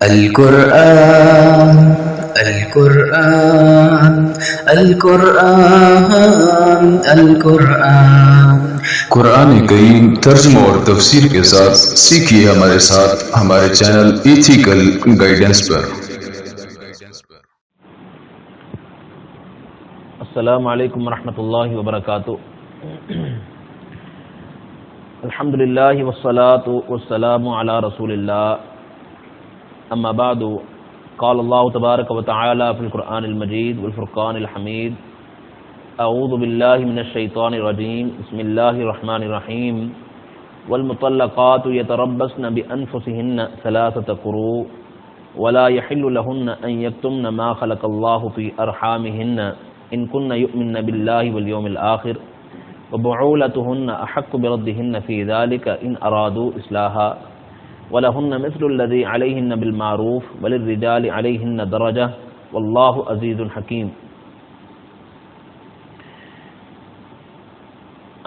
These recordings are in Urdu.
القرآن القرآن القرآن القرآن قرآن کریم ترجمہ اور تفسیر کے ساتھ سیکھیے ہمارے ساتھ ہمارے چینل ایتھیکل گائیڈنس پر۔ السلام علیکم ورحمۃ اللہ وبرکاتہ۔ الحمدللہ والصلاة والسلام علی رسول اللہ، اما بعد، قال اللہ تبارک وتعالی فی القرآن المجید والفرقان الحمید، اعوذ باللہ من الشیطان الرجیم، بسم اللہ الرحمن الرحیم، والمطلقات یتربصن بانفسہن ثلاثۃ قروء ولا يحل لهن ان يكتمن ما خلق اللہ فی ارحامہن ان كن يؤمن بالله واليوم الآخر وبعولتهن احق بردهن في ذلك ان ارادوا اصلاحا ولهن مثل الذي عليهن بالمعروف وللرجال عليهن درجة والله عزيز حكيم۔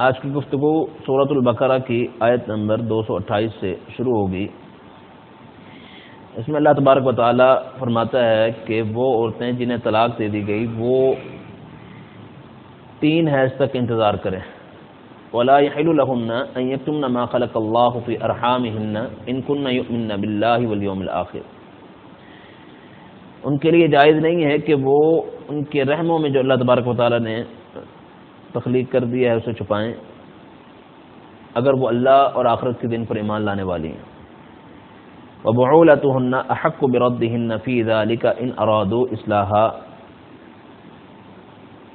آج کی گفتگو سورۃ البقرہ کی آیت نمبر 228 سے شروع ہوگی۔ اس میں اللہ تبارک و تعالی فرماتا ہے کہ وہ عورتیں جنہیں طلاق دے دی گئی وہ 3 حیض تک انتظار کریں۔ وَلَا يَحِلُّ لَهُنَّ أَن يَكْتُمْنَ مَا خَلَقَ اللَّهُ فِي أَرْحَامِهِنَّ إِن كُنَّ يُؤْمِنَّ بِاللَّهِ وَالْيَوْمِ الْآخِرِ، ان کے لیے جائز نہیں ہے کہ وہ ان کے رحموں میں جو اللہ تبارک و تعالی نے تخلیق کر دیا ہے اسے چھپائیں، اگر وہ اللہ اور آخرت کے دن پر ایمان لانے والی ہیں۔ وَبُعُولَتُهُنَّ أَحَقُّ بِرَدِّهِنَّ فِي ذَلِكَ إِنْ أَرَادُوا إِصْلَاحًا،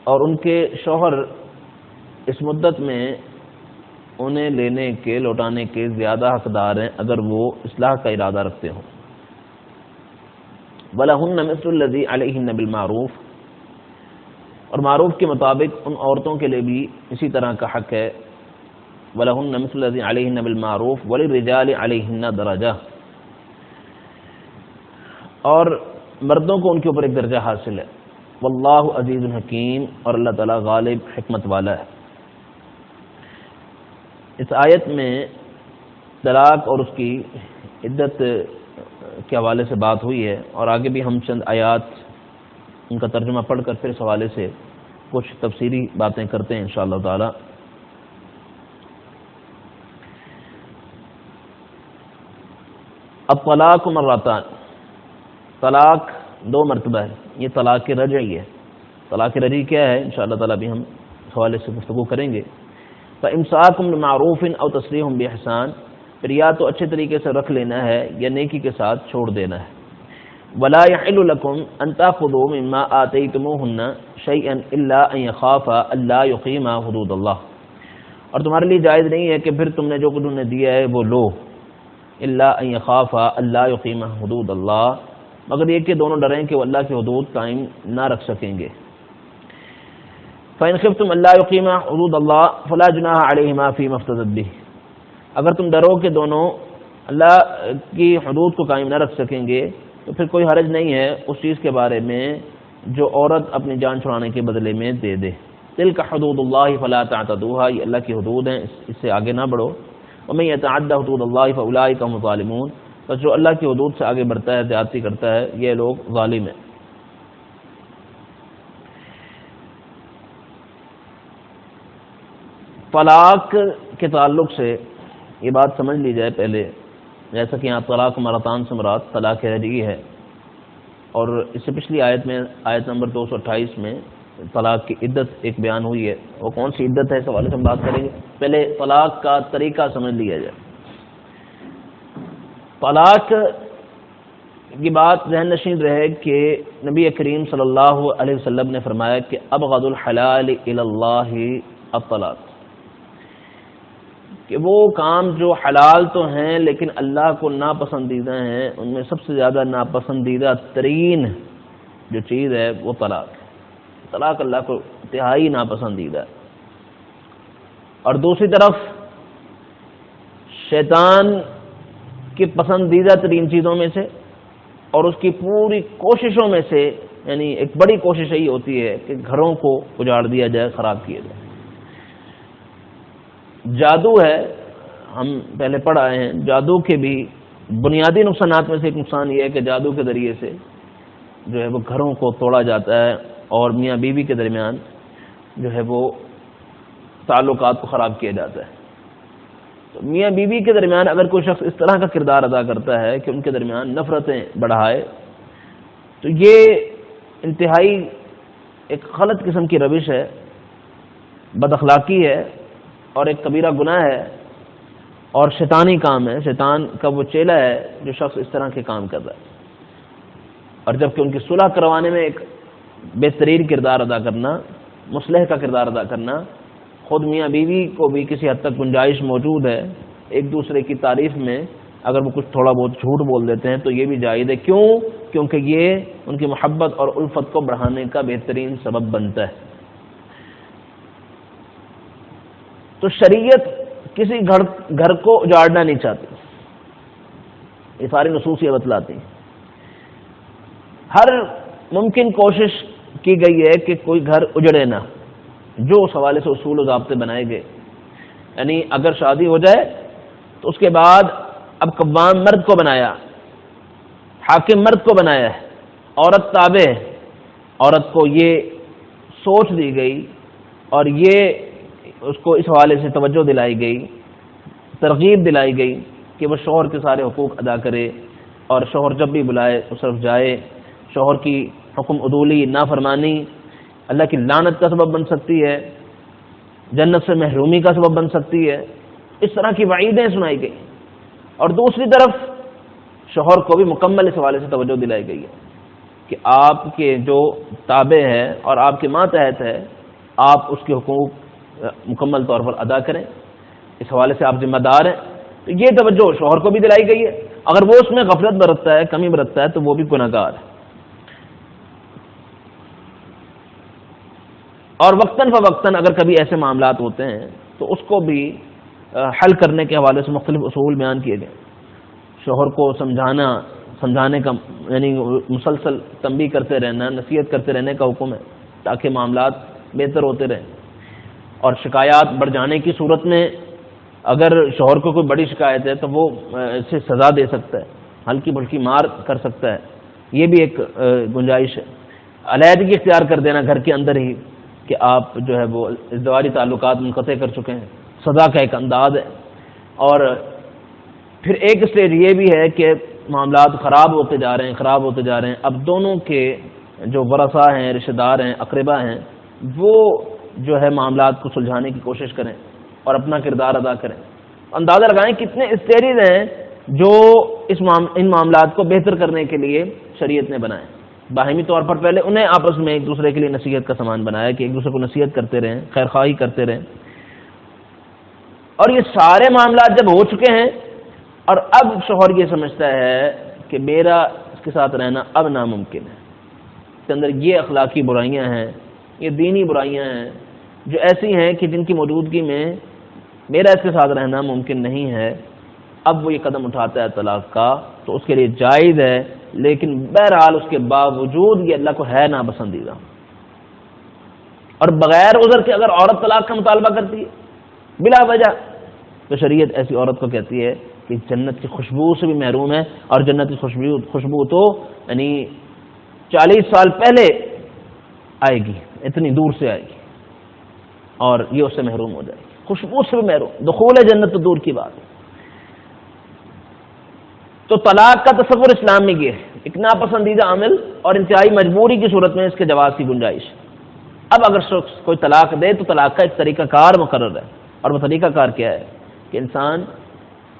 اور ان کے شوہر اس مدت میں انہیں لینے کے لوٹانے کے زیادہ حقدار ہیں اگر وہ اصلاح کا ارادہ رکھتے ہوں۔ وَلَهُنَّ مِثْلُ الَّذِي عَلَيْهِنَّ بِالْمَعْرُوفِ، اور معروف کے مطابق ان عورتوں کے لیے بھی اسی طرح کا حق ہے۔ وَلَهُنَّ مِثْلُ الَّذِي عَلَيْهِنَّ بِالْمَعْرُوفِ وَلِلرِّجَالِ عَلَيْهِنَّ دَرَجَةٌ، اور مردوں کو ان کے اوپر ایک درجہ حاصل ہے۔ واللہ عزیز الحکیم، اور اللہ تعالیٰ غالب حکمت والا ہے۔ اس آیت میں طلاق اور اس کی عدت کے حوالے سے بات ہوئی ہے، اور آگے بھی ہم چند آیات ان کا ترجمہ پڑھ کر پھر اس حوالے سے کچھ تفصیلی باتیں کرتے ہیں انشاءاللہ تعالی۔ الطلاق مرتان، طلاق 2 مرتبہ ہے، یہ طلاق رجعی ہے۔ طلاق رجعی کیا ہے انشاءاللہ تعالی بھی ہم اس حوالے سے گفتگو کریں گے۔ فَإِمْسَاكٌ بِمَعْرُوفٍ أَوْ تَسْرِيحٌ بِإِحْسَانٍ، پھر یا تو اچھے طریقے سے رکھ لینا ہے یا نیکی کے ساتھ چھوڑ دینا ہے۔ وَلَا يَحِلُّ لَكُمْ أَن تَأْخُذُوا مِمَّا آتَيْتُمُوهُنَّ شَيْئًا إِلَّا أَن يَخَافَا أَلَّا يُقِيمَا حُدُودَ اللَّهِ، اور تمہارے لیے جائز نہیں ہے کہ پھر تم نے جو کچھ انہیں دیا ہے وہ لو، إِلَّا أَن يَخَافَا أَلَّا يُقِيمَا حُدُودَ اللَّهِ، مگر یہ کہ دونوں ڈریں کہ وہ اللہ کی حدود قائم نہ رکھ سکیں گے۔ فَإِنْ خِفْتُمْ أَلَّا يُقِيمَا حُدُودَ اللَّهِ فَلَا جُنَاحَ عَلَيْهِمَا فِيمَا افْتَدَتْ بِهِ، اگر تم ڈرو کہ دونوں اللہ کی حدود کو قائم نہ رکھ سکیں گے تو پھر کوئی حرج نہیں ہے اس چیز کے بارے میں جو عورت اپنی جان چھڑانے کے بدلے میں دے دے۔ تِلْكَ حُدُودُ اللَّهِ فَلَا تَعْتَدُوهَا، یہ اللہ کی حدود ہیں، اس سے آگے نہ بڑھو۔ وَمَن يَتَعَدَّ حُدُودَ اللَّهِ فَأُولَٰئِكَ هُمُ الظَّالِمُونَ، بس جو اللہ کی حدود سے آگے بڑھتا ہے، زیادتی کرتا ہے، یہ لوگ ظالم ہیں۔ طلاق کے تعلق سے یہ بات سمجھ لی جائے پہلے، جیسا کہ یہاں طلاق مرتان سے مراد طلاق رجعی ہے، اور اس سے پچھلی آیت میں آیت نمبر 228 میں طلاق کی عدت ایک بیان ہوئی ہے، وہ کون سی عدت ہے اس حوالے سے ہم بات کریں گے۔ پہلے طلاق کا طریقہ سمجھ لیا جائے۔ طلاق کی بات ذہن نشین رہے کہ نبی کریم صلی اللہ علیہ وسلم نے فرمایا کہ ابغض الحلال الی اللہ الطلاق، کہ وہ کام جو حلال تو ہیں لیکن اللہ کو ناپسندیدہ ہیں، ان میں سب سے زیادہ ناپسندیدہ ترین جو چیز ہے وہ طلاق۔ طلاق اللہ کو انتہائی ناپسندیدہ ہے۔ اور دوسری طرف شیطان کی پسندیدہ ترین چیزوں میں سے اور اس کی پوری کوششوں میں سے، یعنی ایک بڑی کوشش یہی ہوتی ہے کہ گھروں کو اجاڑ دیا جائے، خراب کیا جائے۔ جادو ہے، ہم پہلے پڑھ آئے ہیں، جادو کے بھی بنیادی نقصانات میں سے ایک نقصان یہ ہے کہ جادو کے ذریعے سے جو ہے وہ گھروں کو توڑا جاتا ہے اور میاں بیوی کے درمیان جو ہے وہ تعلقات کو خراب کیا جاتا ہے. تو میاں بیوی کے درمیان اگر کوئی شخص اس طرح کا کردار ادا کرتا ہے کہ ان کے درمیان نفرتیں بڑھائے تو یہ انتہائی ایک غلط قسم کی روش ہے، بد اخلاقی ہے اور ایک کبیرہ گناہ ہے اور شیطانی کام ہے. شیطان کا وہ چیلا ہے جو شخص اس طرح کے کام کر رہا ہے. اور جبکہ ان کی صلح کروانے میں ایک بہترین کردار ادا کرنا، مصلح کا کردار ادا کرنا، خود میاں بیوی کو بھی کسی حد تک گنجائش موجود ہے ایک دوسرے کی تعریف میں، اگر وہ کچھ تھوڑا بہت جھوٹ بول دیتے ہیں تو یہ بھی جائز ہے. کیوں؟ کیونکہ یہ ان کی محبت اور الفت کو بڑھانے کا بہترین سبب بنتا ہے. تو شریعت کسی گھر کو اجاڑنا نہیں چاہتی، یہ ساری نصوص یہ بتلاتی ہیں. ہر ممکن کوشش کی گئی ہے کہ کوئی گھر اجڑے نہ، جو اس حوالے سے اصول و ضابطے بنائے گئے. یعنی اگر شادی ہو جائے تو اس کے بعد اب قوام مرد کو بنایا، حاکم مرد کو بنایا ہے، عورت تابع ہے. عورت کو یہ سوچ دی گئی اور یہ اس کو اس حوالے سے توجہ دلائی گئی، ترغیب دلائی گئی کہ وہ شوہر کے سارے حقوق ادا کرے اور شوہر جب بھی بلائے اس طرف جائے. شوہر کی حکم عدولی، نافرمانی اللہ کی لعنت کا سبب بن سکتی ہے، جنت سے محرومی کا سبب بن سکتی ہے. اس طرح کی وعیدیں سنائی گئی. اور دوسری طرف شوہر کو بھی مکمل اس حوالے سے توجہ دلائی گئی ہے کہ آپ کے جو تابع ہے اور آپ کے ماتحت ہے، آپ اس کے حقوق مکمل طور پر ادا کریں. اس حوالے سے آپ ذمہ دار ہیں. تو یہ توجہ شوہر کو بھی دلائی گئی ہے. اگر وہ اس میں غفلت برتتا ہے، کمی برتتا ہے تو وہ بھی گنہگار ہے. اور وقتاً فوقتاً اگر کبھی ایسے معاملات ہوتے ہیں تو اس کو بھی حل کرنے کے حوالے سے مختلف اصول بیان کیے گئے. شوہر کو سمجھانے کا یعنی مسلسل تنبیہ کرتے رہنا، نصیحت کرتے رہنے کا حکم ہے تاکہ معاملات بہتر ہوتے رہیں. اور شکایات بڑھ جانے کی صورت میں اگر شوہر کو کوئی بڑی شکایت ہے تو وہ اسے سزا دے سکتا ہے، ہلکی بھلکی مار کر سکتا ہے. یہ بھی ایک گنجائش ہے. علیحدگی اختیار کر دینا گھر کے اندر ہی کہ آپ جو ہے وہ ازدواجی تعلقات منقطع کر چکے ہیں، سزا کا ایک انداز ہے. اور پھر ایک اسٹیج یہ بھی ہے کہ معاملات خراب ہوتے جا رہے ہیں. اب دونوں کے جو ورثاء ہیں، رشتہ دار ہیں، اقربا ہیں، وہ جو ہے معاملات کو سلجھانے کی کوشش کریں اور اپنا کردار ادا کریں. اندازہ لگائیں کتنے اسٹیجز ہیں جو ان معاملات کو بہتر کرنے کے لیے شریعت نے بنائے. باہمی طور پر پہلے انہیں آپس میں ایک دوسرے کے لیے نصیحت کا سامان بنایا کہ ایک دوسرے کو نصیحت کرتے رہیں، خیر خواہی کرتے رہیں. اور یہ سارے معاملات جب ہو چکے ہیں اور اب شوہر یہ سمجھتا ہے کہ میرا اس کے ساتھ رہنا اب ناممکن ہے، اس کے اندر یہ اخلاقی برائیاں ہیں، یہ دینی برائیاں ہیں جو ایسی ہیں کہ جن کی موجودگی میں میرا اس کے ساتھ رہنا ممکن نہیں ہے. اب وہ یہ قدم اٹھاتا ہے طلاق کا تو اس کے لیے جائز ہے، لیکن بہرحال اس کے باوجود یہ اللہ کو ہے ناپسندیدہ. اور بغیر عذر کے اگر عورت طلاق کا مطالبہ کرتی ہے بلا وجہ تو شریعت ایسی عورت کو کہتی ہے کہ جنت کی خوشبو سے بھی محروم ہے. اور جنت کی خوشبو تو یعنی 40 سال پہلے آئے گی، اتنی دور سے آئے گی اور یہ اس سے محروم ہو جائے گی، خوشبو سے بھی محروم. دخول جنت تو دور کی بات ہے. تو طلاق کا تصور اسلام میں یہ ہے ایک ناپسندیدہ عمل اور انتہائی مجبوری کی صورت میں اس کے جواز کی گنجائش. اب اگر شخص کوئی طلاق دے تو طلاق کا ایک طریقہ کار مقرر ہے. اور وہ طریقہ کار کیا ہے کہ انسان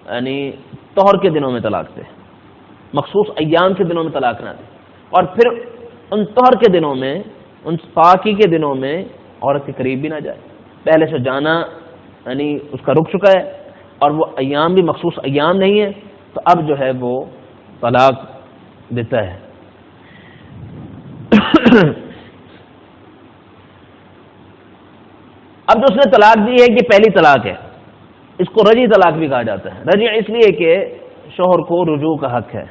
یعنی طہر کے دنوں میں طلاق دے، مخصوص ایام کے دنوں میں طلاق نہ دے، اور پھر ان طہر کے دنوں میں، ان پاکی کے دنوں میں عورت کے قریب بھی نہ جائے. پہلے سے جانا یعنی اس کا رک چکا ہے اور وہ ایام بھی مخصوص ایام نہیں ہے تو اب جو ہے وہ طلاق دیتا ہے. اب جو اس نے طلاق دی ہے یہ پہلی طلاق ہے، اس کو رجعی طلاق بھی کہا جاتا ہے. رجعی اس لیے کہ شوہر کو رجوع کا حق ہے،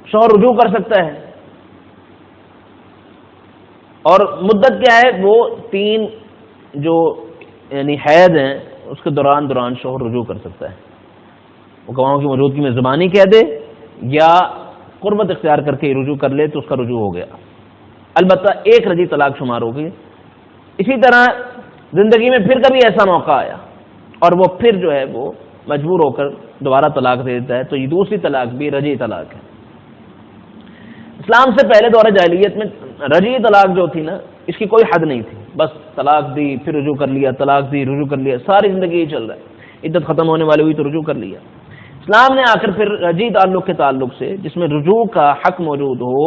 شوہر رجوع کر سکتا ہے. اور مدت کیا ہے؟ وہ 3 جو یعنی حیض ہیں اس کے دوران شوہر رجوع کر سکتا ہے. وہ گواہوں کی موجودگی میں زبانی کہہ دے یا قربت اختیار کر کے رجوع کر لے تو اس کا رجوع ہو گیا، البتہ ایک رجی طلاق شمار ہوگی۔ اسی طرح زندگی میں پھر کبھی ایسا موقع آیا اور وہ پھر جو ہے وہ مجبور ہو کر دوبارہ طلاق دے دیتا ہے تو یہ دوسری طلاق بھی رجی طلاق ہے۔ اسلام سے پہلے دور جاہلیت میں رجی طلاق جو تھی نا، اس کی کوئی حد نہیں تھی، بس طلاق دی پھر رجوع کر لیا، طلاق دی رجوع کر لیا، ساری زندگی یہ چل رہا ہے، عدت ختم ہونے والی ہوئی تو رجوع کر لیا۔ اسلام نے آ کر پھر رجی تعلق کے تعلق سے جس میں رجوع کا حق موجود ہو،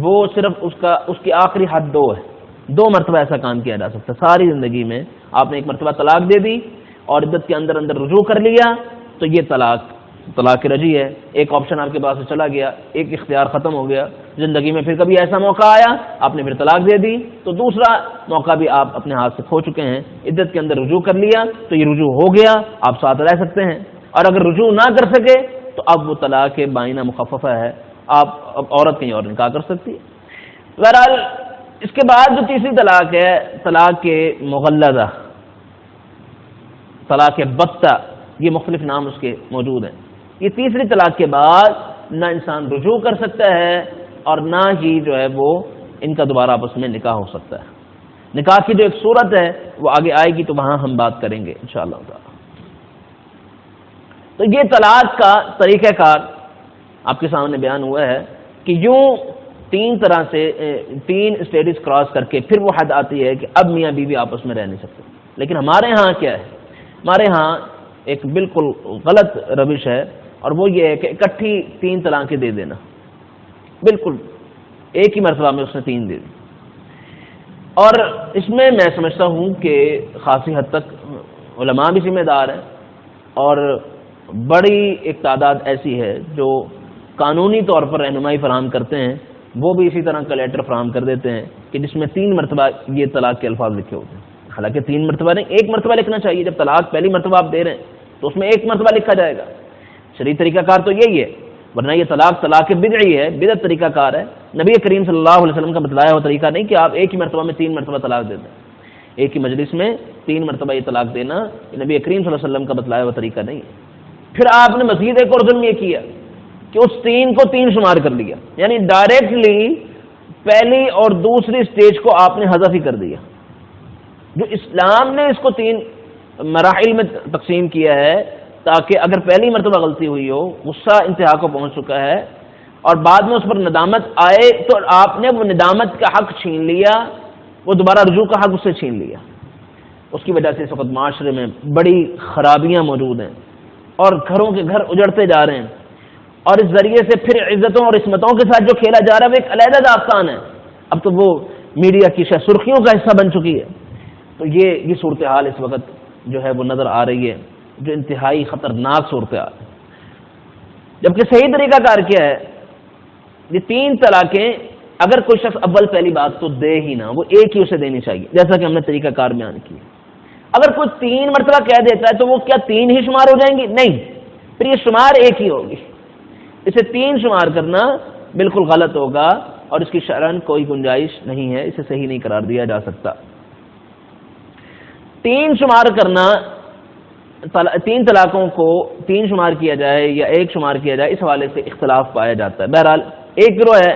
وہ صرف اس کی آخری حد دو ہے، 2 مرتبہ ایسا کام کیا جا سکتا ہے ساری زندگی میں۔ آپ نے ایک مرتبہ طلاق دے دی اور عدت کے اندر اندر رجوع کر لیا تو یہ طلاق رجی ہے، ایک آپشن آپ کے پاس سے چلا گیا، ایک اختیار ختم ہو گیا۔ زندگی میں پھر کبھی ایسا موقع آیا آپ نے پھر طلاق دے دی تو دوسرا موقع بھی آپ اپنے ہاتھ سے کھو چکے ہیں، عدت کے اندر رجوع کر لیا تو یہ رجوع ہو گیا، آپ ساتھ رہ سکتے ہیں، اور اگر رجوع نہ کر سکے تو اب وہ طلاق بائنہ مخففہ ہے، اب عورت کہیں اور نکاح کر سکتی ہے۔ بہرحال اس کے بعد جو تیسری طلاق ہے، طلاق مغلظہ، طلاق بتہ، یہ مختلف نام اس کے موجود ہیں۔ یہ تیسری طلاق کے بعد نہ انسان رجوع کر سکتا ہے اور نہ ہی جو ہے وہ ان کا دوبارہ آپس میں نکاح ہو سکتا ہے۔ نکاح کی جو ایک صورت ہے وہ آگے آئے گی تو وہاں ہم بات کریں گے انشاءاللہ تعالی۔ تو یہ طلاق کا طریقہ کار آپ کے سامنے بیان ہوا ہے کہ یوں 3 طرح سے 3 اسٹیجز کراس کر کے پھر وہ حد آتی ہے کہ اب میاں بیوی آپس میں رہ نہیں سکتے۔ لیکن ہمارے ہاں کیا ہے؟ ہمارے ہاں ایک بالکل غلط روش ہے، اور وہ یہ ہے کہ اکٹھی 3 طلاقیں دے دینا، بالکل ایک ہی مرتبہ میں اس نے 3 دے دی۔ اور اس میں سمجھتا ہوں کہ خاصی حد تک علماء بھی ذمہ دار ہیں، اور بڑی ایک تعداد ایسی ہے جو قانونی طور پر رہنمائی فراہم کرتے ہیں، وہ بھی اسی طرح کا لیٹر فراہم کر دیتے ہیں کہ جس میں 3 مرتبہ یہ طلاق کے الفاظ لکھے ہوتے ہیں۔ حالانکہ 3 مرتبہ نہیں، 1 مرتبہ لکھنا چاہیے۔ جب طلاق پہلی مرتبہ آپ دے رہے ہیں تو اس میں 1 مرتبہ لکھا جائے گا۔ شرعی طریقہ کار تو یہی ہے، ورنہ یہ طلاق بدعی ہے، بدعت طریقہ کار ہے۔ نبی کریم صلی اللہ علیہ وسلم کا بتلایا ہوا طریقہ نہیں کہ آپ ایک ہی مرتبہ میں 3 مرتبہ طلاق دے دیں، ایک ہی مجلس میں 3 مرتبہ یہ طلاق دینا نبی کریم صلی اللہ علیہ وسلم کا بتلایا ہوا طریقہ نہیں ہے۔ پھر آپ نے مزید ایک اور ظلم یہ کیا کہ اس 3 کو 3 شمار کر لیا، یعنی ڈائریکٹلی پہلی اور دوسری سٹیج کو آپ نے حذف ہی کر دیا۔ جو اسلام نے اس کو 3 مراحل میں تقسیم کیا ہے تاکہ اگر پہلی مرتبہ غلطی ہوئی ہو، غصہ انتہا کو پہنچ چکا ہے اور بعد میں اس پر ندامت آئے تو آپ نے وہ ندامت کا حق چھین لیا، وہ دوبارہ رجوع کا حق اس سے چھین لیا۔ اس کی وجہ سے اس وقت معاشرے میں بڑی خرابیاں موجود ہیں اور گھروں کے گھر اجڑتے جا رہے ہیں، اور اس ذریعے سے پھر عزتوں اور عصمتوں کے ساتھ جو کھیلا جا رہا ہے وہ ایک علیحدہ داستان ہے، اب تو وہ میڈیا کی سرخیوں کا حصہ بن چکی ہے۔ تو یہ صورتحال اس وقت جو ہے وہ نظر آ رہی ہے، جو انتہائی خطرناک صورتحال ہے۔ جبکہ صحیح طریقہ کار کیا ہے؟ یہ 3 طلاقیں اگر کوئی شخص اول پہلی بات تو دے ہی نہ، وہ ایک ہی اسے دینی چاہیے، جیسا کہ ہم نے طریقہ کار بیان کیا۔ اگر کوئی 3 مرتبہ کہہ دیتا ہے تو وہ کیا 3 ہی شمار ہو جائیں گی؟ نہیں، پھر یہ شمار ایک ہی ہوگی۔ اسے 3 شمار کرنا بالکل غلط ہوگا اور اس کی شرعاً کوئی گنجائش نہیں ہے، اسے صحیح نہیں قرار دیا جا سکتا۔ 3 شمار کرنا، 3 طلاقوں کو 3 شمار کیا جائے یا 1 شمار کیا جائے، اس حوالے سے اختلاف پایا جاتا ہے۔ بہرحال ایک گروہ ہے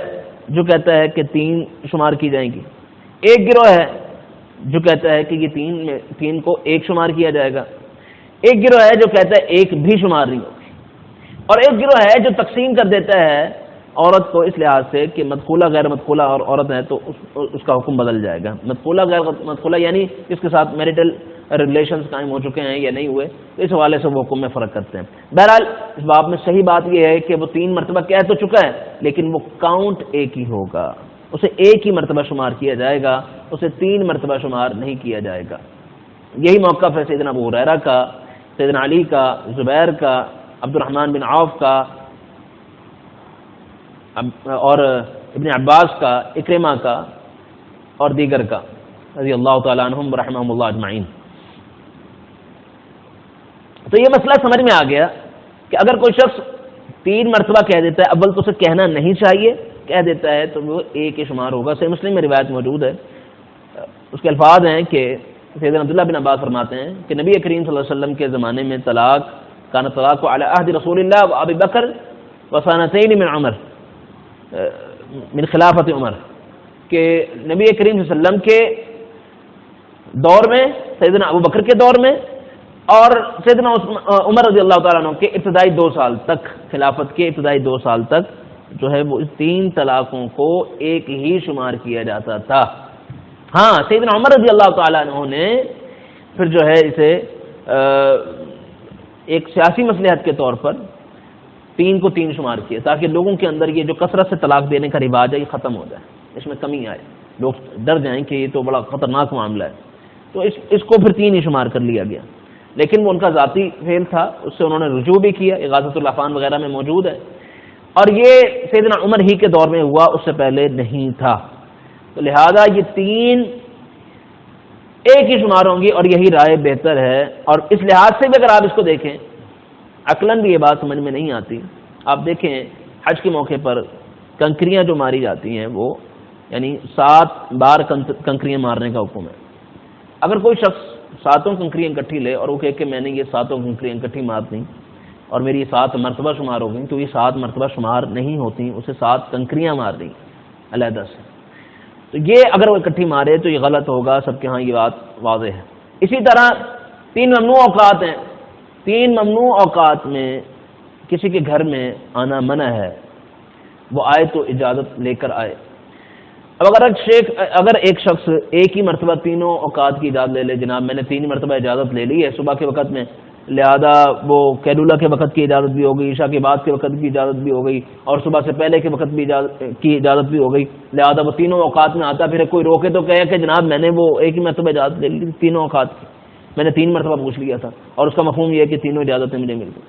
جو کہتا ہے کہ 3 شمار کی جائیں گی، ایک گروہ ہے جو کہتا ہے کہ یہ 3 کو 1 شمار کیا جائے گا، ایک گروہ ہے جو کہتا ہے 1 بھی شمار نہیں ہوگی، اور ایک گروہ ہے جو تقسیم کر دیتا ہے عورت کو اس لحاظ سے کہ مدخولہ غیر مدخولہ اور عورت ہے تو اس کا حکم بدل جائے گا۔ مدخولہ غیر مدخولہ یعنی اس کے ساتھ میریٹل ریلیشنز قائم ہو چکے ہیں یا نہیں ہوئے، تو اس حوالے سے وہ حکم میں فرق کرتے ہیں۔ بہرحال اس باب میں صحیح بات یہ ہے کہ وہ 3 مرتبہ کہہ تو چکا ہے لیکن وہ کاؤنٹ ایک ہی ہوگا، اسے 1 ہی مرتبہ شمار کیا جائے گا، اسے 3 مرتبہ شمار نہیں کیا جائے گا۔ یہی موقف ہے سیدنا ابو ہریرہ کا، سیدنا علی کا، زبیر کا، عبد الرحمن بن عوف کا، اور ابن عباس کا، اکرمہ کا اور دیگر کا رضی اللہ تعالیٰ عنہم ورحمہم اللہ اجمعین۔ تو یہ مسئلہ سمجھ میں آ گیا کہ اگر کوئی شخص 3 مرتبہ کہہ دیتا ہے، اول تو اسے کہنا نہیں چاہیے، کہہ دیتا ہے تو وہ 1 ہی شمار ہوگا۔ صحیح مسلم میں روایت موجود ہے، اس کے الفاظ ہیں کہ سیدنا عبداللہ بن عباس فرماتے ہیں کہ نبی کریم صلی اللہ علیہ وسلم کے زمانے میں طلاق کان طلاق علی عہد رسول اللہ و ابی بکر و سنتین من عمر من خلافت عمر، کہ نبی کریم صلی اللہ علیہ وسلم کے دور میں، سیدنا ابو بکر کے دور میں، اور سیدنا عمر رضی اللہ تعالیٰ عنہ کے ابتدائی 2 سال تک، خلافت کے ابتدائی 2 سال تک جو ہے وہ اس 3 طلاقوں کو ایک ہی شمار کیا جاتا تھا۔ ہاں سیدنا عمر رضی اللہ تعالیٰ عنہ نے پھر جو ہے اسے ایک سیاسی مصلحت کے طور پر 3 کو 3 شمار کیا، تاکہ لوگوں کے اندر یہ جو کثرت سے طلاق دینے کا رواج ہے یہ ختم ہو جائے، اس میں کمی آئے، لوگ ڈر جائیں کہ یہ تو بڑا خطرناک معاملہ ہے، تو اس کو پھر 3 ہی شمار کر لیا گیا۔ لیکن وہ ان کا ذاتی فعل تھا، اس سے انہوں نے رجوع بھی کیا، اغاثۃ اللحفان وغیرہ میں موجود ہے، اور یہ سیدنا عمر ہی کے دور میں ہوا، اس سے پہلے نہیں تھا، تو لہذا یہ 3 ایک ہی شمار ہوں گی، اور یہی رائے بہتر ہے۔ اور اس لحاظ سے بھی اگر آپ اس کو دیکھیں، عقلاً بھی یہ بات سمجھ میں نہیں آتی، آپ دیکھیں حج کے موقع پر کنکریاں جو ماری جاتی ہیں وہ یعنی 7 بار کنکریاں مارنے کا حکم ہے۔ اگر کوئی شخص 7 کنکریاں اکٹھی لے اور وہ کہے کہ میں نے یہ 7 کنکریاں اکٹھی مار دیں اور میری 7 مرتبہ شمار ہو گئیں، تو یہ 7 مرتبہ شمار نہیں ہوتی، اسے 7 کنکریاں مار دیں علیحدہ سے، تو یہ اگر وہ اکٹھی مارے تو یہ غلط ہوگا، سب کے ہاں یہ بات واضح ہے۔ اسی طرح 3 ممنوع اوقات ہیں، 3 ممنوع اوقات میں کسی کے گھر میں آنا منع ہے، وہ آئے تو اجازت لے کر آئے۔ اب اگر ایک شخص ایک ہی مرتبہ تینوں اوقات کی اجازت لے لے، جناب میں نے 3 مرتبہ اجازت لے لی ہے صبح کے وقت میں، لہذا وہ قیلولہ کے وقت کی اجازت بھی ہو گئی، عشاء کے بعد کے وقت کی اجازت بھی ہو گئی، اور صبح سے پہلے کے وقت بھی کی اجازت بھی ہو گئی، لہذا وہ تینوں اوقات میں آتا، پھر کوئی روکے تو کہے کہ جناب میں نے وہ ایک ہی مرتبہ اجازت لے لی تھی تینوں اوقات کی، میں نے 3 مرتبہ پوچھ لیا تھا، اور اس کا مفہوم یہ ہے کہ تینوں اجازتیں مجھے مل گئی،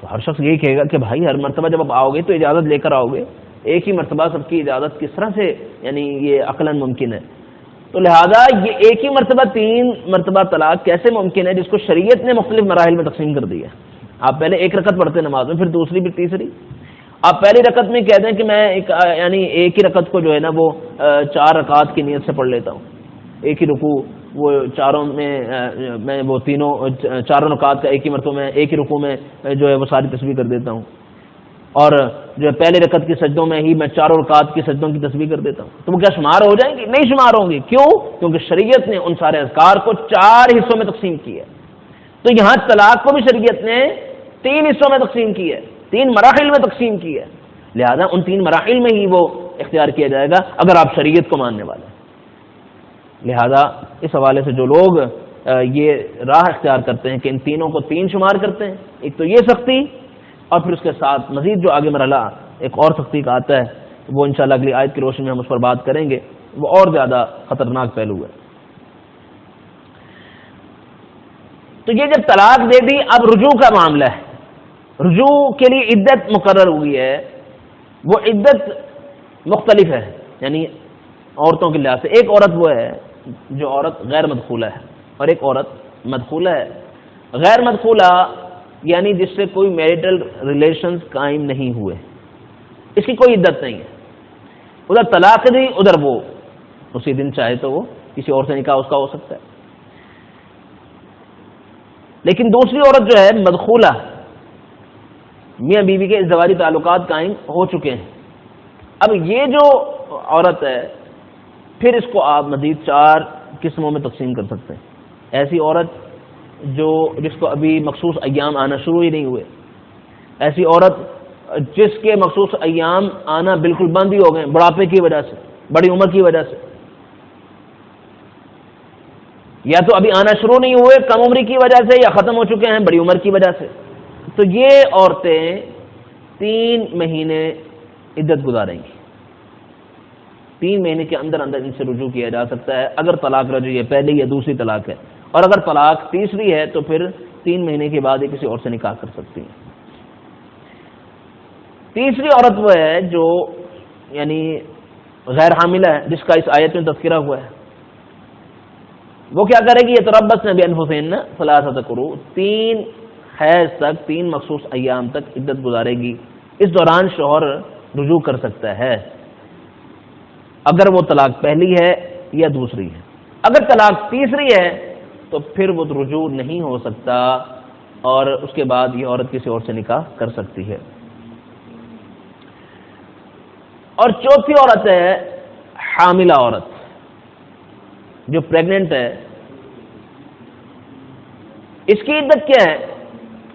تو ہر شخص یہی کہے گا کہ بھائی ہر مرتبہ جب آپ آؤ گے تو اجازت لے کر آؤ گے، ایک ہی مرتبہ سب کی اجازت کس طرح سے یعنی یہ عقلاً ممکن ہے؟ تو لہذا یہ ایک ہی مرتبہ 3 مرتبہ طلاق کیسے ممکن ہے، جس کو شریعت نے مختلف مراحل میں تقسیم کر دیا ہے؟ آپ پہلے 1 رکعت پڑھتے ہیں نماز میں، پھر دوسری پھر تیسری، آپ پہلی رکعت میں کہتے ہیں کہ میں یعنی ایک ہی رکعت کو جو ہے نا وہ 4 رکعت کی نیت سے پڑھ لیتا ہوں، ایک ہی رکوع وہ چاروں میں وہ چاروں رکعت کا ایک ہی مرتبہ میں ایک ہی رکوع میں جو ہے وہ ساری تسبیح کر دیتا ہوں، اور جو ہے پہلے رکعت کی سجدوں میں ہی میں 4 رکعت کی سجدوں کی تسبیح کر دیتا ہوں، تو وہ کیا شمار ہو جائیں گی؟ نہیں شمار ہوں گی۔ کیوں؟ کیونکہ شریعت نے ان سارے اذکار کو 4 حصوں میں تقسیم کی ہے، تو یہاں طلاق کو بھی شریعت نے 3 حصوں میں تقسیم کی ہے، 3 مراحل میں تقسیم کی ہے، لہذا ان 3 مراحل میں ہی وہ اختیار کیا جائے گا اگر آپ شریعت کو ماننے والے ہیں۔ لہذا اس حوالے سے جو لوگ یہ راہ اختیار کرتے ہیں کہ ان تینوں کو 3 شمار کرتے ہیں، ایک تو یہ سختی، اور پھر اس کے ساتھ مزید جو آگے مرحلہ ایک اور سختی کا آتا ہے، وہ انشاءاللہ اگلی آیت کی روشنی میں ہم اس پر بات کریں گے، وہ اور زیادہ خطرناک پہلو ہے۔ تو یہ جب طلاق دے دی، اب رجوع کا معاملہ ہے، رجوع کے لیے عدت مقرر ہوئی ہے، وہ عدت مختلف ہے، یعنی عورتوں کے لحاظ سے ایک عورت وہ ہے جو عورت غیر مدخولہ ہے، اور ایک عورت مدخولہ ہے۔ غیر مدخولہ یعنی جس سے کوئی میریٹل ریلیشنز قائم نہیں ہوئے، اس کی کوئی عدت نہیں ہے، ادھر طلاق دی، ادھر وہ اسی دن چاہے تو وہ کسی اور سے نکاح اس کا ہو سکتا ہے۔ لیکن دوسری عورت جو ہے مدخولہ، میاں بیوی کے ازدواجی تعلقات قائم ہو چکے ہیں، اب یہ جو عورت ہے پھر اس کو آپ مزید 4 قسموں میں تقسیم کر سکتے ہیں۔ ایسی عورت جس کو ابھی مخصوص ایام آنا شروع ہی نہیں ہوئے، ایسی عورت جس کے مخصوص ایام آنا بالکل بند ہی ہو گئے بڑھاپے کی وجہ سے، بڑی عمر کی وجہ سے، یا تو ابھی آنا شروع نہیں ہوئے کم عمری کی وجہ سے، یا ختم ہو چکے ہیں بڑی عمر کی وجہ سے، تو یہ عورتیں 3 مہینے عدت گزاریں گی، 3 مہینے کے اندر اندر ان سے رجوع کیا جا سکتا ہے اگر طلاق رجعی ہے، پہلی یا دوسری طلاق ہے، اور اگر طلاق تیسری ہے تو پھر 3 مہینے کے بعد ہی کسی اور سے نکاح کر سکتی ہیں۔ تیسری عورت وہ ہے جو یعنی غیر حاملہ ہے، جس کا اس آیت میں تذکرہ ہوا ہے، وہ کیا کرے گی؟ یہ تربصن بانفسہن ثلاثۃ قروء، 3 حیض تک، 3 مخصوص ایام تک عدت گزارے گی، اس دوران شوہر رجوع کر سکتا ہے اگر وہ طلاق پہلی ہے یا دوسری ہے۔ اگر طلاق تیسری ہے تو پھر وہ رجوع نہیں ہو سکتا، اور اس کے بعد یہ عورت کسی اور سے نکاح کر سکتی ہے. اور چوتھی عورت ہے حاملہ عورت جو پریگننٹ ہے. اس کی عدت کیا ہے؟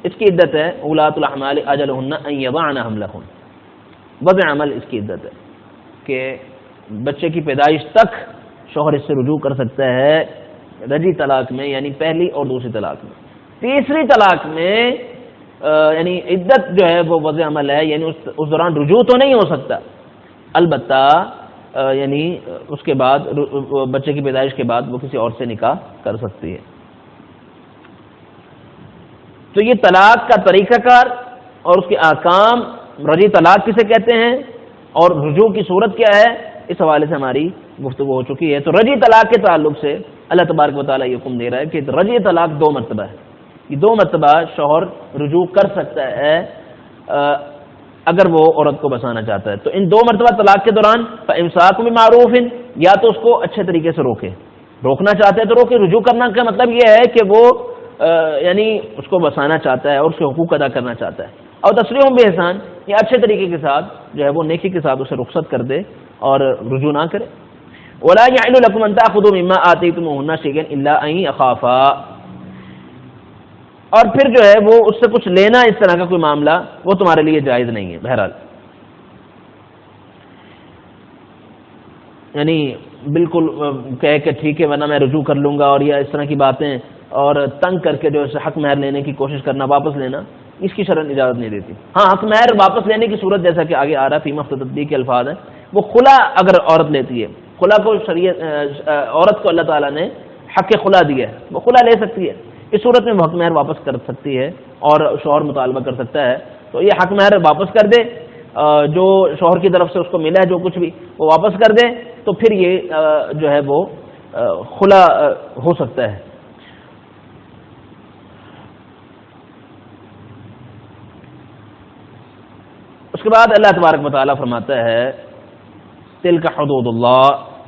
اس کی عدت ہے اولاۃ الاحمال اجلہن ان یضعن حملہن. وضع عمل اس کی عدت ہے کہ بچے کی پیدائش تک شوہر اس سے رجوع کر سکتا ہے رجی طلاق میں، یعنی پہلی اور دوسری طلاق میں. تیسری طلاق میں یعنی عدت جو ہے وہ وضع عمل ہے، یعنی اس دوران رجوع تو نہیں ہو سکتا، البتہ یعنی اس کے بعد بچے کی پیدائش کے بعد وہ کسی اور سے نکاح کر سکتی ہے. تو یہ طلاق کا طریقہ کار اور اس کے احکام، رجی طلاق کسے کہتے ہیں اور رجوع کی صورت کیا ہے، اس حوالے سے ہماری گفتگو ہو چکی ہے. تو رجی طلاق کے تعلق سے اللہ تبارک و تعالیٰ یہ حکم دے رہا ہے کہ رجی طلاق 2 مرتبہ ہے. یہ 2 مرتبہ شوہر رجوع کر سکتا ہے اگر وہ عورت کو بسانا چاہتا ہے. تو ان 2 مرتبہ طلاق کے دوران فامساک بمعروف، یا تو اس کو اچھے طریقے سے روکے، روکنا چاہتا ہے تو روکے. رجوع کرنا کا مطلب یہ ہے کہ وہ یعنی اس کو بسانا چاہتا ہے اور اس کے حقوق ادا کرنا چاہتا ہے. اور تسریح باحسان، یہ اچھے طریقے کے ساتھ جو ہے وہ نیکی کے ساتھ اسے رخصت کر دے اور رجوع نہ کرے. ولا يحل لكم ان تاخذوا مما آتيتموهن شيئا الا ان يخافا. اور پھر جو ہے وہ اس سے کچھ لینا، اس طرح کا کوئی معاملہ وہ تمہارے لیے جائز نہیں ہے. بہرحال یعنی بالکل کہے کہ ٹھیک ہے ورنہ میں رجوع کر لوں گا، اور یا اس طرح کی باتیں اور تنگ کر کے جو حق مہر لینے کی کوشش کرنا، واپس لینا، اس کی شرع اجازت نہیں دیتی. ہاں حق مہر واپس لینے کی صورت جیسا کہ آگے آ رہا ہے فیما افتدت کے الفاظ ہیں، وہ خلا اگر عورت لیتی ہے، خلا کو شریعت عورت کو اللہ تعالیٰ نے حق خلا دیا ہے، وہ خلا لے سکتی ہے. اس صورت میں وہ حق مہر واپس کر سکتی ہے اور شوہر مطالبہ کر سکتا ہے تو یہ حق مہر واپس کر دے، جو شوہر کی طرف سے اس کو ملا ہے جو کچھ بھی وہ واپس کر دے، تو پھر یہ جو ہے وہ خلا ہو سکتا ہے. اس کے بعد اللہ تبارک و تعالیٰ فرماتا ہے تلک حدود اللہ،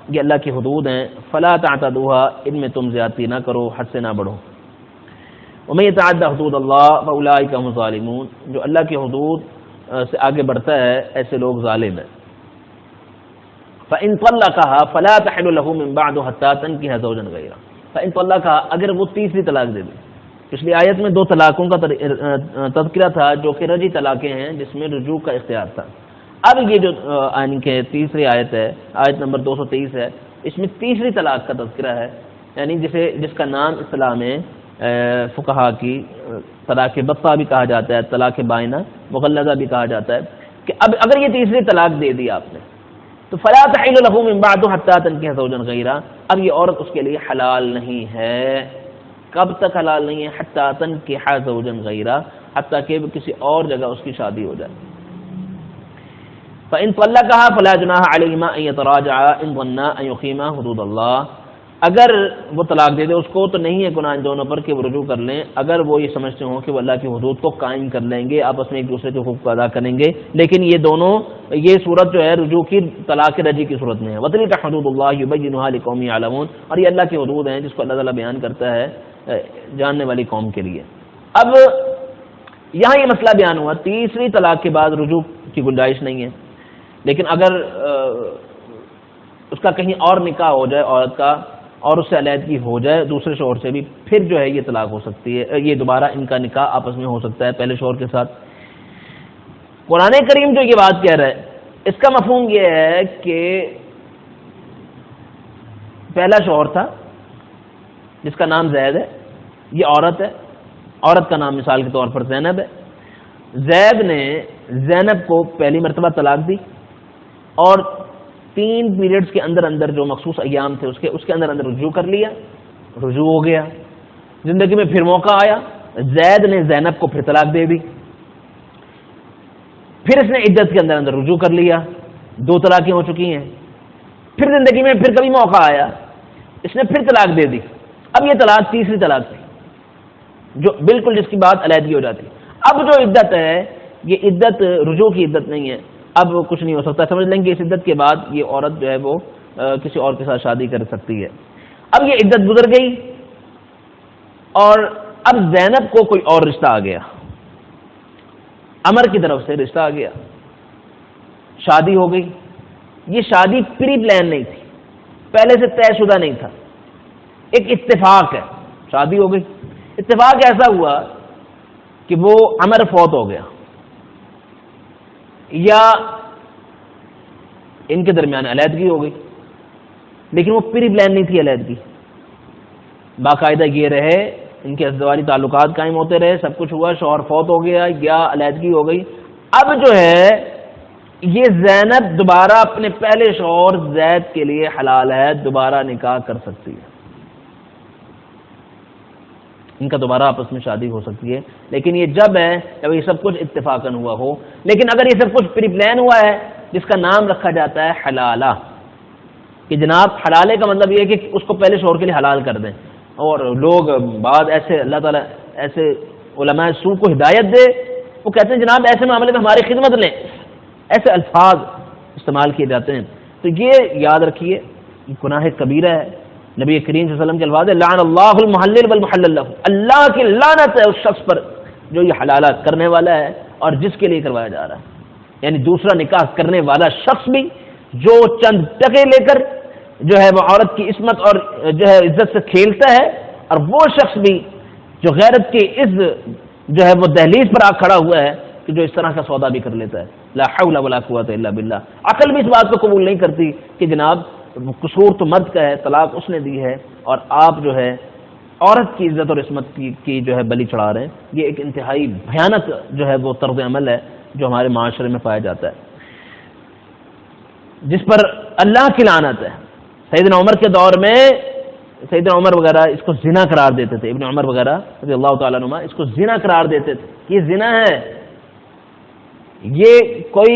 یہ اللہ کی حدود ہیں، فلا تعتدوها، ان میں تم زیادتی نہ کرو، حد سے نہ بڑھو. ومن يتعد حدود اللہ فاولئک هم الظالمون، جو اللہ کی حدود سے آگے بڑھتا ہے ایسے لوگ ظالم ہیں. فإن طلقها فلا تحل له من بعد حتى تنكح زوجا غيره. فإن طلقها، اگر وہ تیسری طلاق دے دے. پچھلی آیت میں 2 طلاقوں کا تذکرہ تھا جو کہ رجی طلاقیں ہیں جس میں رجوع کا اختیار تھا. اب یہ جو کہ تیسری آیت ہے، آیت نمبر 223 ہے، اس میں تیسری طلاق کا تذکرہ ہے، یعنی جس کا نام اصطلاح میں فقہا کی طلاق بطہ بھی کہا جاتا ہے، طلاق بائنہ مغلظہ بھی کہا جاتا ہے، کہ اب اگر یہ تیسری طلاق دے دی آپ نے تو فلا تحل له من بعد حتى تنكح زوجا غيره، اب یہ عورت اس کے لیے حلال نہیں ہے. کب تک حلال نہیں ہے؟ حتى تنكح زوجا غيره، حتیٰ کہ کسی اور جگہ اس کی شادی ہو جائے. فإن طلقها فلا جناح عليهما أن يتراجعا إن ظنا أن يقيما حدود الله. اگر وہ طلاق دے دے اس کو تو نہیں ہے گناہ ان دونوں پر کہ وہ رجوع کر لیں، اگر وہ یہ سمجھتے ہوں کہ وہ اللہ کی حدود کو قائم کر لیں گے، آپس میں ایک دوسرے کے حقوق کو ادا کریں گے. لیکن یہ دونوں، یہ صورت جو ہے رجوع کی طلاق رجی کی صورت میں ہے. وَتِلْكَ حُدُودُ اللَّهِ يُبَيِّنُهَا لِقَوْمٍ يَعْلَمُونَ، اور یہ اللہ کی حدود ہیں جس کو اللہ تعالیٰ بیان کرتا ہے جاننے والی قوم کے لیے. اب یہاں یہ مسئلہ بیان ہوا، تیسری طلاق کے بعد رجوع کی گنجائش نہیں ہے، لیکن اگر اس کا کہیں اور نکاح ہو جائے عورت کا اور اس سے علیحدگی ہو جائے دوسرے شوہر سے بھی، پھر جو ہے یہ طلاق ہو سکتی ہے، یہ دوبارہ ان کا نکاح آپس میں ہو سکتا ہے پہلے شوہر کے ساتھ. قرآن کریم جو یہ بات کہہ رہا ہے اس کا مفہوم یہ ہے کہ پہلا شوہر تھا جس کا نام زید ہے، یہ عورت ہے، عورت کا نام مثال کے طور پر زینب ہے. زید نے زینب کو پہلی مرتبہ طلاق دی اور 3 پیریڈز کے اندر اندر جو مخصوص ایام تھے اس کے اندر رجوع کر لیا، رجوع ہو گیا. زندگی میں پھر موقع آیا، زید نے زینب کو پھر طلاق دے دی، پھر اس نے عدت کے اندر رجوع کر لیا، 2 طلاقیں ہو چکی ہیں. پھر زندگی میں پھر کبھی موقع آیا، اس نے پھر طلاق دے دی. اب یہ طلاق تیسری طلاق تھی جو بالکل جس کی بات علیحدگی ہو جاتی. اب جو عدت ہے یہ عدت رجوع کی عدت نہیں ہے، اب کچھ نہیں ہو سکتا. سمجھ لیں کہ اس عدت کے بعد یہ عورت جو ہے وہ کسی اور کے ساتھ شادی کر سکتی ہے. اب یہ عدت گزر گئی اور اب زینب کو کوئی اور رشتہ آ گیا، عمر کی طرف سے رشتہ آ گیا، شادی ہو گئی. یہ شادی پری پلان نہیں تھی، پہلے سے طے شدہ نہیں تھا، ایک اتفاق ہے. شادی ہو گئی، اتفاق ایسا ہوا کہ وہ عمر فوت ہو گیا، یا ان کے درمیان علیحدگی ہو گئی، لیکن وہ پری پلان نہیں تھی علیحدگی. باقاعدہ یہ رہے، ان کے ازدواجی تعلقات قائم ہوتے رہے، سب کچھ ہوا، شوہر فوت ہو گیا یا علیحدگی ہو گئی. اب جو ہے یہ زینب دوبارہ اپنے پہلے شوہر زید کے لیے حلال ہے، دوبارہ نکاح کر سکتی ہے، ان کا دوبارہ آپس میں شادی ہو سکتی ہے. لیکن یہ جب ہے جب یہ سب کچھ اتفاقاً ہوا ہو. لیکن اگر یہ سب کچھ پری پلان ہوا ہے، جس کا نام رکھا جاتا ہے حلالہ، کہ جناب حلالے کا مطلب یہ ہے کہ اس کو پہلے شوہر کے لیے حلال کر دیں. اور لوگ بعد ایسے اللہ تعالیٰ ایسے علماء سو کو ہدایت دے، وہ کہتے ہیں جناب ایسے معاملے میں ہماری خدمت لیں، ایسے الفاظ استعمال کیے جاتے ہیں. تو یہ یاد رکھیے گناہ کبیرہ ہے. نبی کریم صلی اللہ علیہ وسلم کے الفاظ ہے لعن اللہ المحلل والمحلل له، اللہ کی لعنت ہے اس شخص پر جو یہ حلالہ کرنے والا ہے اور جس کے لیے کروایا جا رہا ہے. یعنی دوسرا نکاح کرنے والا شخص بھی جو چند ٹکے لے کر جو ہے وہ عورت کی عصمت اور جو ہے عزت سے کھیلتا ہے، اور وہ شخص بھی جو غیرت کی اس جو ہے وہ دہلیز پر آ کھڑا ہوا ہے کہ جو اس طرح کا سودا بھی کر لیتا ہے. لا حول ولا قوت الا باللہ. عقل بھی اس بات کو قبول نہیں کرتی کہ جناب قصور تو مرد کا ہے، طلاق اس نے دی ہے، اور آپ جو ہے عورت کی عزت اور عصمت کی جو ہے بلی چڑھا رہے ہیں. یہ ایک انتہائی بھیانک جو ہے وہ طرز عمل ہے جو ہمارے معاشرے میں پایا جاتا ہے، جس پر اللہ کی لعنت ہے. سیدنا عمر کے دور میں سیدنا عمر وغیرہ اس کو زنا قرار دیتے تھے، ابن عمر وغیرہ رضی اللہ تعالیٰ عنہ اس کو زنا قرار دیتے تھے کہ یہ زنا ہے، یہ کوئی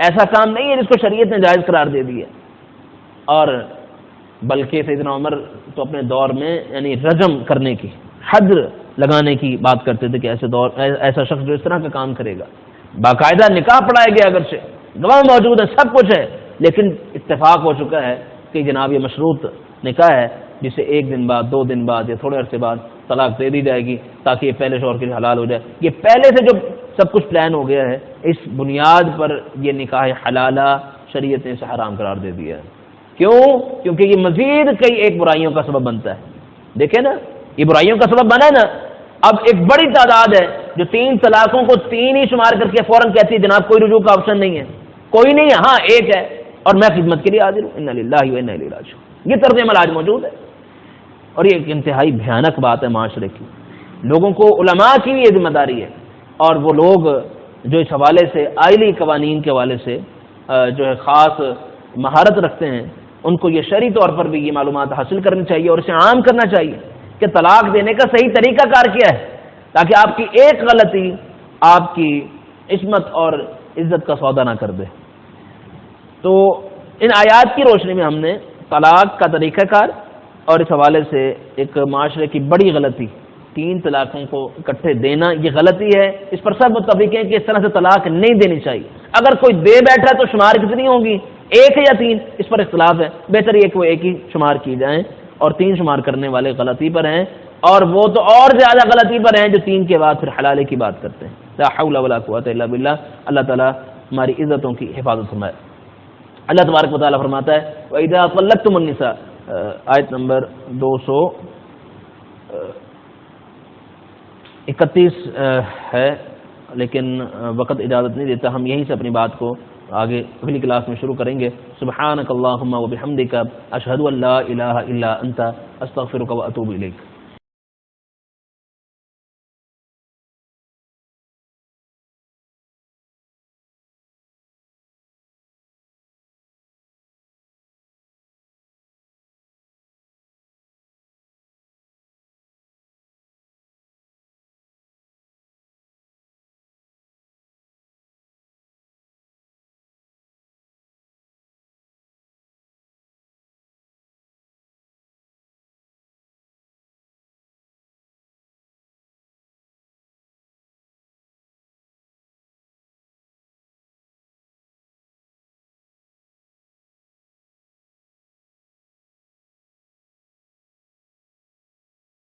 ایسا کام نہیں ہے جس کو شریعت نے جائز قرار دے دیا. اور بلکہ سیدنا عمر تو اپنے دور میں یعنی رجم کرنے کی، حد لگانے کی بات کرتے تھے کہ ایسا شخص جو اس طرح کا کام کرے گا. باقاعدہ نکاح پڑھایا گیا، اگرچہ گواہ موجود ہے، سب کچھ ہے، لیکن اتفاق ہو چکا ہے کہ جناب یہ مشروط نکاح ہے، جسے 1 دن بعد 2 دن بعد یا تھوڑے عرصے بعد طلاق دے دی جائے گی تاکہ یہ پہلے شوہر کے لیے حلال ہو جائے. یہ پہلے سے جو سب کچھ پلان ہو گیا ہے، اس بنیاد پر یہ نکاح حلالہ شریعت نے اسے حرام قرار دے دیا ہے. کیوں؟ کیونکہ یہ مزید کئی ایک برائیوں کا سبب بنتا ہے. دیکھیں نا، یہ برائیوں کا سبب بنا ہے نا. اب ایک بڑی تعداد ہے جو 3 طلاقوں کو 3 ہی شمار کر کے فوراً کہتی ہے جناب کوئی رجوع کا آپشن نہیں ہے، کوئی نہیں ہے، ہاں ایک ہے اور میں خدمت کے لیے حاضر ہوں. انا للہ و انا الیہ راجعون. یہ طرز عمل آج موجود ہے، اور یہ ایک انتہائی بھیانک بات ہے معاشرے کی. لوگوں کو علماء کی یہ ذمہ داری ہے، اور وہ لوگ جو اس حوالے سے آئلی قوانین کے حوالے سے جو ہے خاص مہارت رکھتے ہیں، ان کو یہ شرعی طور پر بھی یہ معلومات حاصل کرنی چاہیے اور اسے عام کرنا چاہیے کہ طلاق دینے کا صحیح طریقہ کار کیا ہے، تاکہ آپ کی ایک غلطی آپ کی عصمت اور عزت کا سودا نہ کر دے. تو ان آیات کی روشنی میں ہم نے طلاق کا طریقہ کار اور اس حوالے سے ایک معاشرے کی بڑی غلطی 3 طلاقوں کو اکٹھے دینا یہ غلطی ہے. اس پر سب متفق ہیں کہ اس طرح سے طلاق نہیں دینی چاہیے. اگر کوئی دے بیٹھا تو شمار کتنی ہوگی، 1 یا 3، اس پر اختلاف ہے. بہتر یہ کہ وہ 1 ہی شمار کی جائیں، اور 3 شمار کرنے والے غلطی پر ہیں، اور وہ تو اور زیادہ غلطی پر ہیں جو 3 کے بعد پھر حلالے کی بات کرتے ہیں. لا حول ولا قوت الا باللہ. اللہ تعالیٰ ہماری عزتوں کی حفاظت فرمائے. اللہ تبارک و تعالیٰ فرماتا ہے وَإِذَا طَلَّقْتُمُ النِّسَاءَ، آیت نمبر 231 ہے، لیکن وقت اجازت نہیں دیتا. ہم یہیں سے اپنی بات کو آگے اگلی کلاس میں شروع کریں گے. سبحانک اللہم و بحمدک، اشہد ان لا الہ الا انت، استغفرک و اتوب الیک.